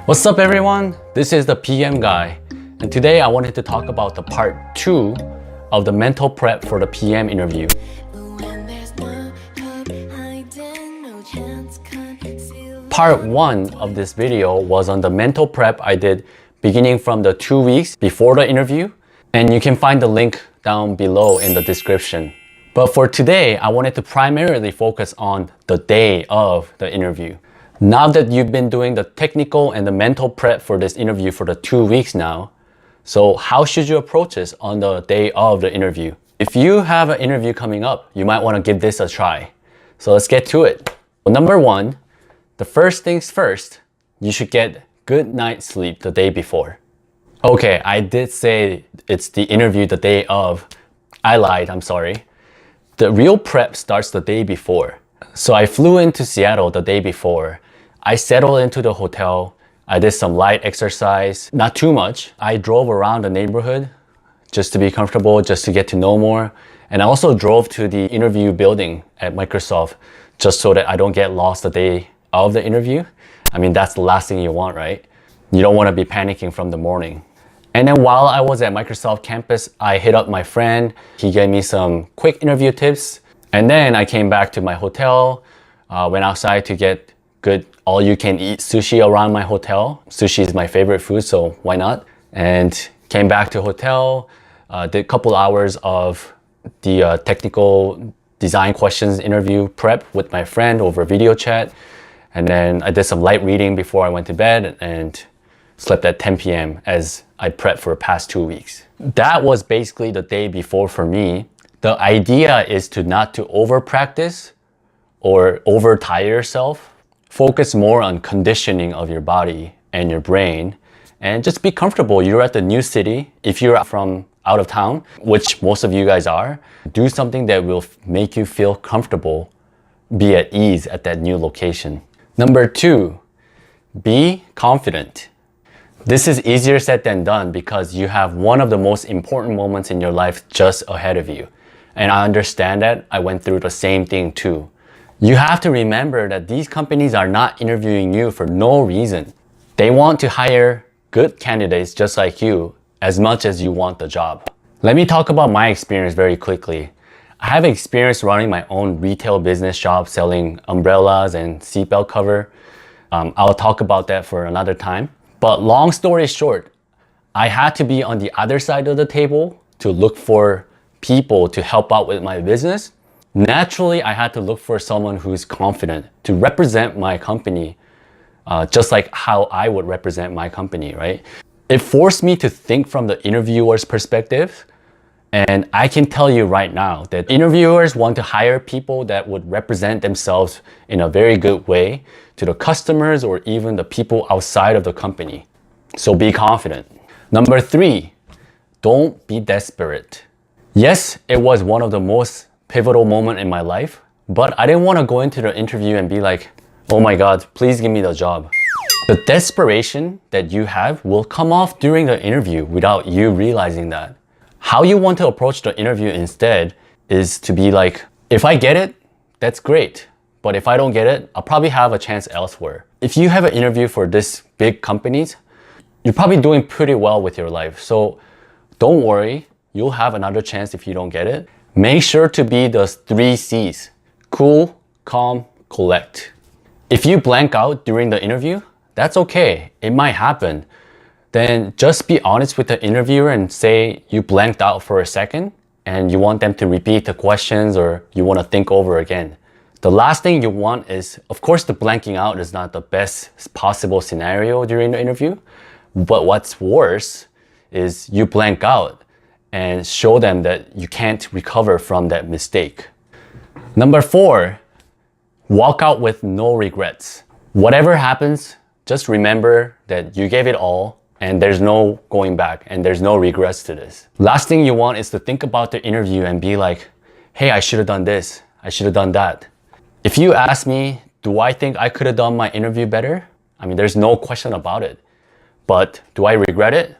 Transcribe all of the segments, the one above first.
What's up everyone? This is the PM guy, and today I wanted to talk about the part 2 of the mental prep for the PM interview. Part 1 of this video was on the mental prep I did beginning from the 2 weeks before the interview, and you can find the link down below in the description. But for today, I wanted to primarily focus on the day of the interview. Now that you've been doing the technical and the mental prep for this interview for the 2 weeks now, so how should you approach this on the day of the interview? If you have an interview coming up, you might want to give this a try. So let's get to it. Well, number 1, the first things first, you should get good night's sleep the day before. Okay, I did say it's the interview the day of. I lied, I'm sorry. The real prep starts the day before. So I flew into Seattle the day before. I settled into the hotel. I did some light exercise, not too much. I drove around the neighborhood just to be comfortable, just to get to know more. And I also drove to the interview building at Microsoft just so that I don't get lost the day of the interview. I mean, that's the last thing you want, right? You don't want to be panicking from the morning. And then while I was at Microsoft campus, I hit up my friend. He gave me some quick interview tips. And then I came back to my hotel, went outside to get good all-you-can-eat sushi around my hotel. Sushi is my favorite food, so why not? And came back to hotel, did a couple hours of the technical design questions interview prep with my friend over video chat. And then I did some light reading before I went to bed and slept at 10 p.m. as I prepped for the past 2 weeks. That was basically the day before for me. The idea is to not to over practice or over tire yourself. Focus more on conditioning of your body and your brain, and just be comfortable. You're at the new city. If you're from out of town, which most of you guys are, do something that will make you feel comfortable, be at ease at that new location. Number 2, be confident. This is easier said than done because you have one of the most important moments in your life just ahead of you. And I understand that. I went through the same thing too. You have to remember that these companies are not interviewing you for no reason. They want to hire good candidates just like you as much as you want the job. Let me talk about my experience very quickly. I have experience running my own retail business shop selling umbrellas and seatbelt cover. I'll talk about that for another time. But long story short, I had to be on the other side of the table to look for people to help out with my business. Naturally, I had to look for someone who's confident to represent my company, just like how I would represent my company, right? It forced me to think from the interviewer's perspective. And I can tell you right now that interviewers want to hire people that would represent themselves in a very good way to the customers or even the people outside of the company. So be confident. Number 3, don't be desperate. Yes, it was one of the most pivotal moments in my life, but I didn't want to go into the interview and be like, oh my God, please give me the job. The desperation that you have will come off during the interview without you realizing that. How you want to approach the interview instead is to be like, if I get it, that's great. But if I don't get it, I'll probably have a chance elsewhere. If you have an interview for this big companies, you're probably doing pretty well with your life. So don't worry, you'll have another chance if you don't get it. Make sure to be the 3 C's: cool, calm, collect. If you blank out during the interview, that's okay. It might happen. Then just be honest with the interviewer and say you blanked out for a second and you want them to repeat the questions or you want to think over again. The last thing you want is, of course, the blanking out is not the best possible scenario during the interview, but what's worse is you blank out and show them that you can't recover from that mistake. Number 4, walk out with no regrets. Whatever happens, just remember that you gave it all and there's no going back and there's no regrets to this. Last thing you want is to think about the interview and be like, hey, I should have done this. I should have done that. If you ask me, do I think I could have done my interview better? I mean, there's no question about it. But do I regret it?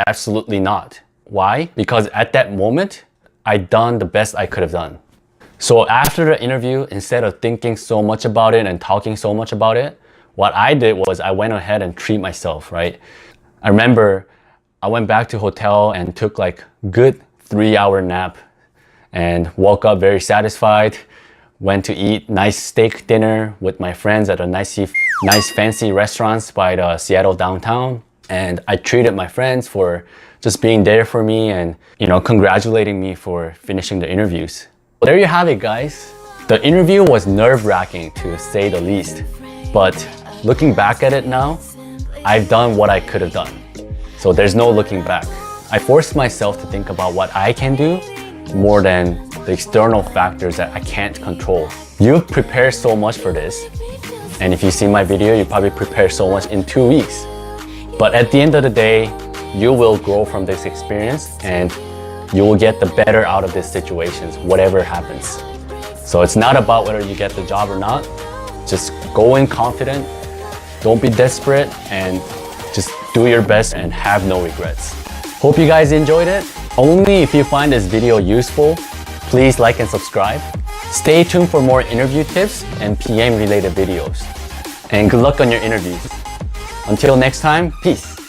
Absolutely not. Why? Because at that moment, I done the best I could have done. So after the interview, instead of thinking so much about it and talking so much about it, what I did was I went ahead and treat myself, right? I remember I went back to hotel and took like good 3-hour nap and woke up very satisfied. Went to eat nice steak dinner with my friends at a nice fancy restaurants by the Seattle downtown. And I treated my friends for just being there for me and, you know, congratulating me for finishing the interviews. Well, there you have it, guys. The interview was nerve-wracking to say the least. But looking back at it now, I've done what I could have done. So there's no looking back. I forced myself to think about what I can do more than the external factors that I can't control. You've prepared so much for this. And if you see my video, you probably prepared so much in 2 weeks. But at the end of the day, you will grow from this experience and you will get the better out of these situations, whatever happens. So it's not about whether you get the job or not. Just go in confident, don't be desperate, and just do your best and have no regrets. Hope you guys enjoyed it. Only if you find this video useful, please like and subscribe. Stay tuned for more interview tips and PM related videos. And good luck on your interviews. Until next time, peace.